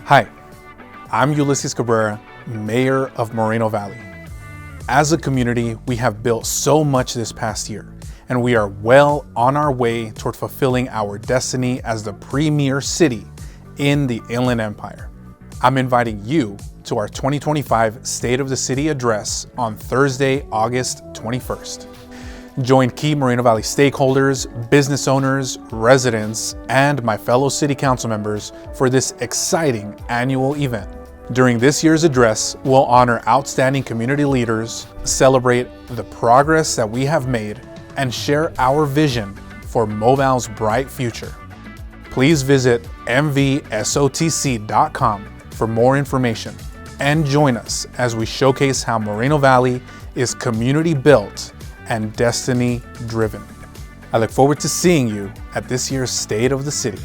Hi, I'm Ulysses Cabrera, Mayor of Moreno Valley. As a community, we have built so much this past year, and we are well on our way toward fulfilling our destiny as the premier city in the Inland Empire. I'm inviting you to our 2025 State of the City address on Thursday, August 21st. Join key Moreno Valley stakeholders, business owners, residents, and my fellow city council members for this exciting annual event. During this year's address, we'll honor outstanding community leaders, celebrate the progress that we have made, and share our vision for MoVal's bright future. Please visit mvsotc.com for more information and join us as we showcase how Moreno Valley is community built and destiny driven. I look forward to seeing you at this year's State of the City.